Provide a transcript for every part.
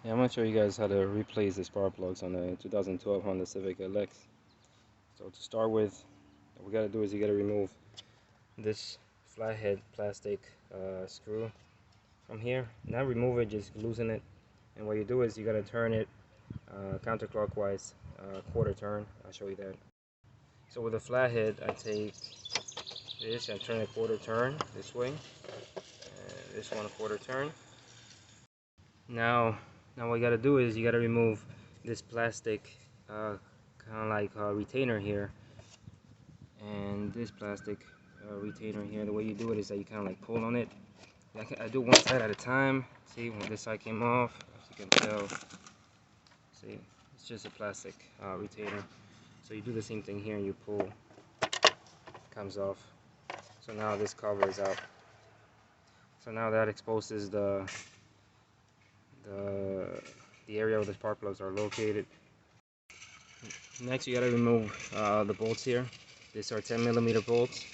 Yeah, I'm going to show you guys how to replace the spark plugs on the 2012 Honda Civic LX. So to start with, what we got to do is you got to remove this flathead plastic screw from here. Not remove it, just loosen it. And what you do is you got to turn it counterclockwise, quarter turn. I'll show you that. So with the flathead, I take this and turn it quarter turn this way, and this one a quarter turn. Now what you got to do is you got to remove this plastic kind of like retainer here, and this plastic retainer here. The way you do it is that you kind of like pull on it. I do one side at a time. See, when this side came off, as you can tell, see, it's just a plastic retainer. So you do the same thing here, and you pull, comes off. So now this cover is out. So now that exposes the area where the spark plugs are located. Next, you gotta remove the bolts here. These are 10mm bolts.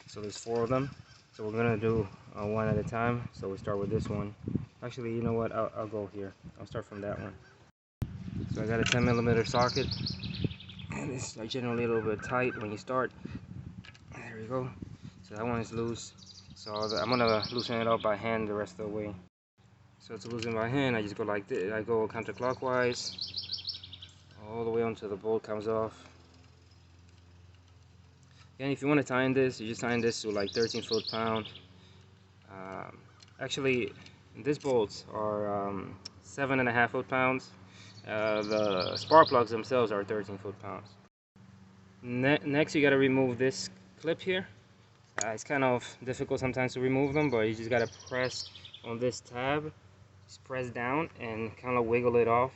So there's 4 of them. So we're gonna do one at a time. So we start with this one. Actually, you know what? I'll go here. I'll start from that one. So I got a 10mm socket, and it's generally a little bit tight when you start. There we go. So that one is loose. So I'm gonna loosen it up by hand the rest of the way. So to loosen by hand, I just go like this. I go counterclockwise all the way until the bolt comes off. And if you want to tighten this, you just tighten this to like 13 foot-pound. Actually, these bolts are 7.5 foot-pounds. The spark plugs themselves are 13 foot-pounds. Next, you got to remove this clip here. It's kind of difficult sometimes to remove them, but you just got to press on this tab. Just press down and kind of wiggle it off.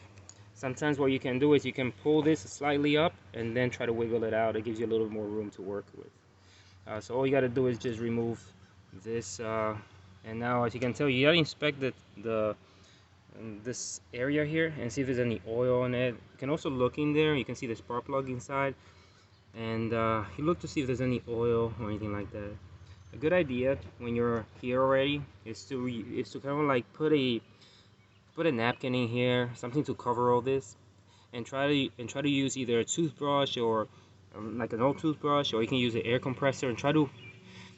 Sometimes what you can do is you can pull this slightly up and then try to wiggle it out. It gives you a little more room to work with. So all you got to do is just remove this. And now, as you can tell, you got to inspect this area here and see if there's any oil on it. You can also look in there. You can see the spark plug inside. And you look to see if there's any oil or anything like that. A good idea when you're here already is to kind of like put a napkin in here, something to cover all this, and try to use either a toothbrush or like an old toothbrush, or you can use an air compressor and try to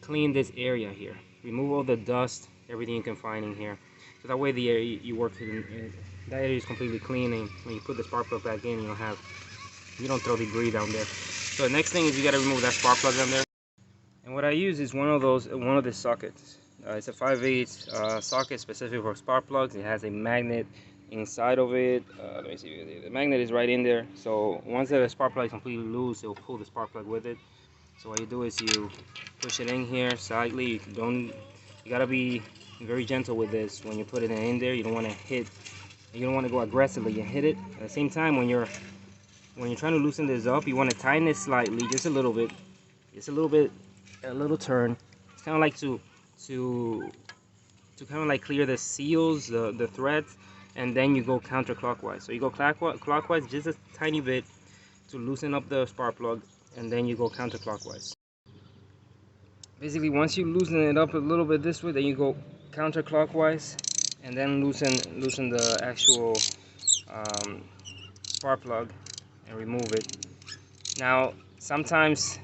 clean this area here. Remove all the dust, everything you can find in here, so that way the area you work in, that area is completely clean, and when you put the spark plug back in, you don't throw debris down there. So the next thing is you got to remove that spark plug down there. And what I use is one of the sockets. It's a 5/8 socket specific for spark plugs. It has a magnet inside of it. Let me see. The magnet is right in there. So once the spark plug is completely loose, it will pull the spark plug with it. So what you do is you push it in here slightly. You gotta be very gentle with this when you put it in there. You don't want to hit. You don't want to go aggressively and hit it. At the same time, when you're trying to loosen this up, you want to tighten it slightly, just a little bit. Just a little turn. It's kind of like to kind of like clear the seals, the threads, and then you go counterclockwise. So you go clockwise just a tiny bit to loosen up the spark plug, and then you go counterclockwise. Basically, once you loosen it up a little bit this way, then you go counterclockwise, and then loosen the actual spark plug and remove it. Now, sometimes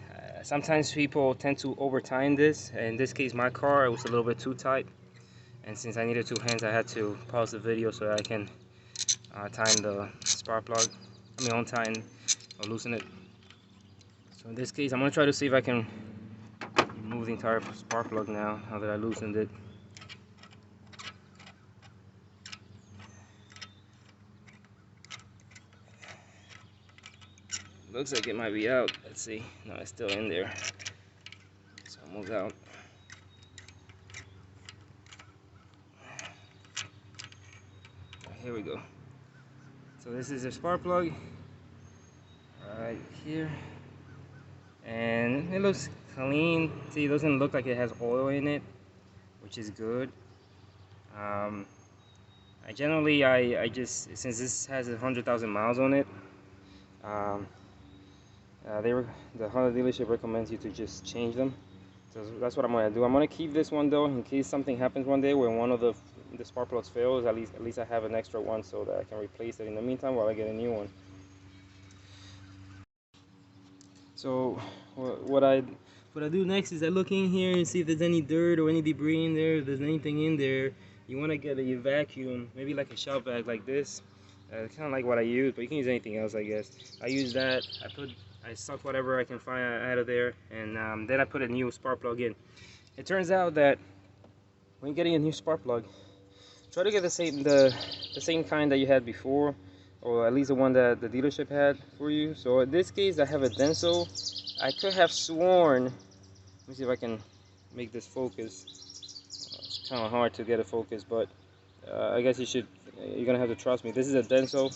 people tend to over tighten this. In this case, my car, it was a little bit too tight, and since I needed 2 hands, I had to pause the video so that I can tighten the spark plug. Untighten or loosen it. So in this case, I'm gonna try to see if I can remove the entire spark plug now that I loosened it. Looks like it might be out. Let's see. No, it's still in there. So I'll move out. Here we go. So this is a spark plug right here, and it looks clean. See, it doesn't look like it has oil in it, which is good. I just, since this has 100,000 miles on it, the Honda dealership recommends you to just change them. So that's what I'm gonna do. I'm gonna keep this one though, in case something happens one day where one of the the spark plugs fails, at least I have an extra one so that I can replace it in the meantime while I get a new one. So what I do next is I look in here and see if there's any dirt or any debris in there. If there's anything in there, you want to get a vacuum, maybe like a shop vac like this. Kind of like what I use, but you can use anything else, I guess. I use that. I suck whatever I can find out of there, and then I put a new spark plug in. It turns out that when you're getting a new spark plug, try to get the same kind that you had before, or at least the one that the dealership had for you. So in this case, I have a Denso. I could have sworn, let me see if I can make this focus. It's kind of hard to get a focus, but I guess you're gonna have to trust me. This is a Denso.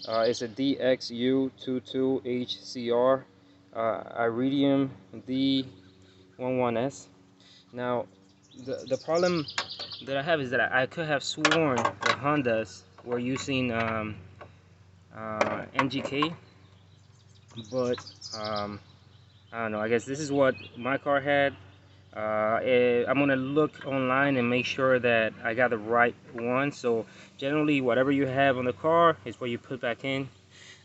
It's a DXU22HCR Iridium D11S. Now, the problem that I have is that I could have sworn the Hondas were using MGK, but I don't know. I guess this is what my car had. I'm gonna look online and make sure that I got the right one. So generally, whatever you have on the car is what you put back in.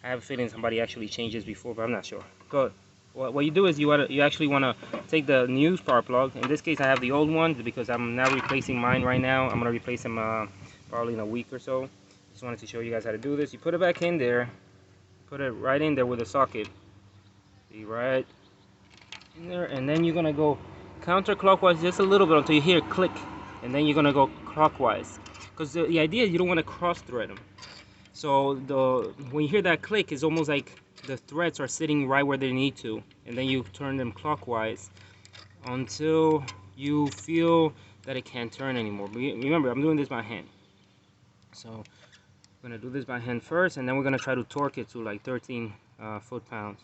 I have a feeling somebody actually changed this before, but I'm not sure. But what you do is you actually want to take the new spark plug. In this case, I have the old one because I'm now replacing mine right now. I'm gonna replace them probably in a week or so. Just wanted to show you guys how to do this. You put it back in there, put it right in there with a socket. See, right in there, and then you're gonna go counterclockwise just a little bit until you hear a click, and then you're gonna go clockwise. Because the idea is you don't want to cross thread them. So when you hear that click, it's almost like the threads are sitting right where they need to, and then you turn them clockwise until you feel that it can't turn anymore. But remember, I'm doing this by hand. So I'm gonna do this by hand first, and then we're gonna try to torque it to like 13 foot-pounds,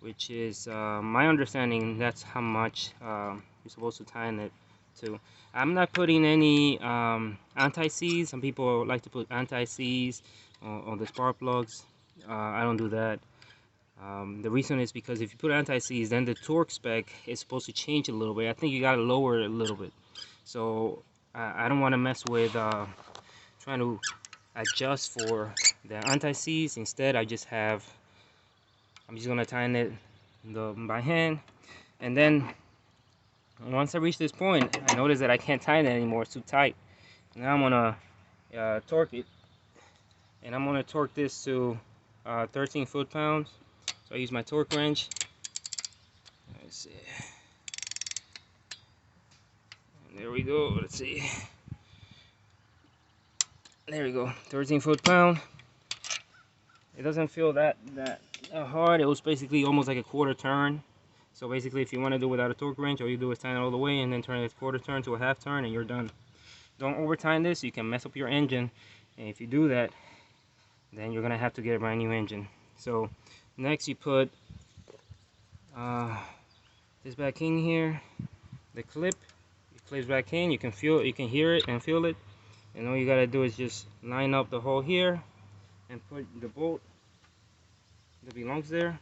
which is my understanding. That's how much you're supposed to tighten it to. I'm not putting any anti-seize. Some people like to put anti-seize on the spark plugs. I don't do that. The reason is because if you put anti-seize, then the torque spec is supposed to change a little bit. I think you gotta lower it a little bit. So I don't want to mess with trying to adjust for the anti-seize. Instead, I'm just gonna tighten it by hand, and then once I reach this point, I notice that I can't tighten it anymore. It's too tight. Now I'm gonna torque it, and I'm gonna torque this to 13 foot-pounds. So I use my torque wrench. Let's see. And there we go. Let's see. There we go. 13 foot-pound. It doesn't feel that hard. It was basically almost like a quarter turn. So basically, if you want to do it without a torque wrench, all you do is tighten it all the way and then turn it quarter turn to a half turn, and you're done. Don't over tighten this. You can mess up your engine, and if you do that, then you're gonna have to get a brand new engine. So next, you put this back in here. The clip, it clips back in. You can hear it and feel it. And all you gotta do is just line up the hole here and put the bolt that belongs there.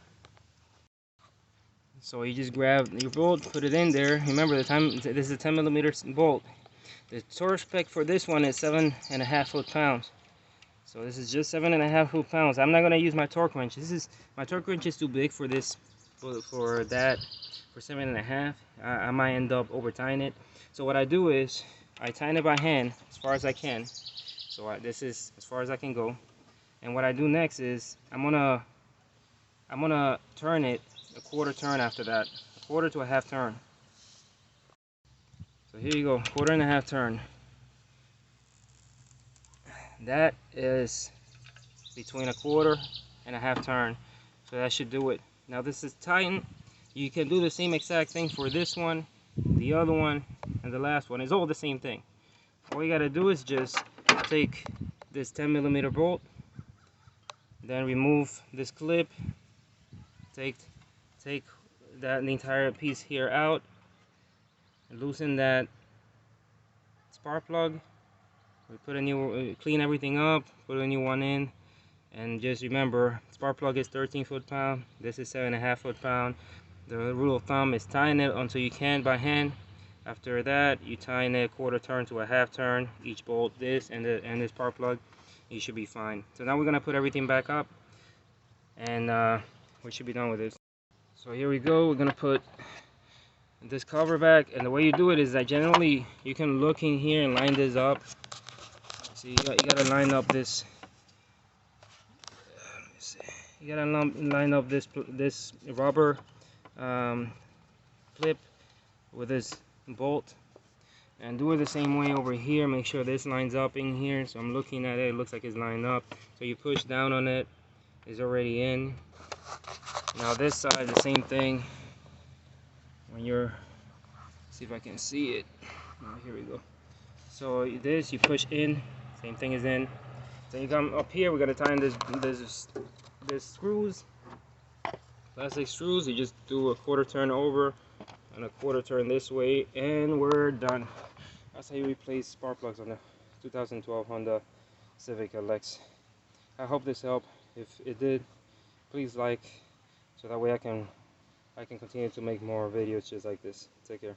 So you just grab your bolt, put it in there. Remember, this is a 10mm bolt. The torque spec for this one is 7.5 foot-pounds. So this is just 7.5 foot-pounds. I'm not gonna use my torque wrench. My torque wrench is too big for this, for 7.5. I might end up over tying it. So what I do is I tighten it by hand as far as I can. So this is as far as I can go. And what I do next is I'm gonna turn it a quarter turn after that, a quarter to a half turn. So here you go, quarter and a half turn. That is between a quarter and a half turn. So that should do it. Now this is tightened. You can do the same exact thing for this one, the other one, and the last one. It's all the same thing. All you gotta do is just take this 10mm bolt, then remove this clip, take the entire piece here out, loosen that spark plug. We put clean everything up, put a new one in, and just remember, spark plug is 13 foot-pound. This is 7.5 foot-pound. The rule of thumb is tighten it until you can by hand, After that, you tighten it a quarter turn to a half turn, each bolt, this and this spark plug. You should be fine. So now we're gonna put everything back up, and we should be done with this. So here we go. We're gonna put this cover back, and the way you do it is that generally you can look in here and line this up. So you gotta line up this. You gotta line up this rubber clip with this bolt, and do it the same way over here. Make sure this lines up in here. So I'm looking at it, it looks like it's lined up. So you push down on it, it's already in. Now this side, the same thing. When you're, see if I can see it. Oh, here we go. So this, you push in, same thing is in. Then you come up here, we're gonna tighten this screws, plastic screws. You just do a quarter turn over and a quarter turn this way, and we're done. That's how you replace spark plugs on the 2012 Honda Civic LX. I hope this helped. If it did, please like, so that way I can continue to make more videos just like this. Take care.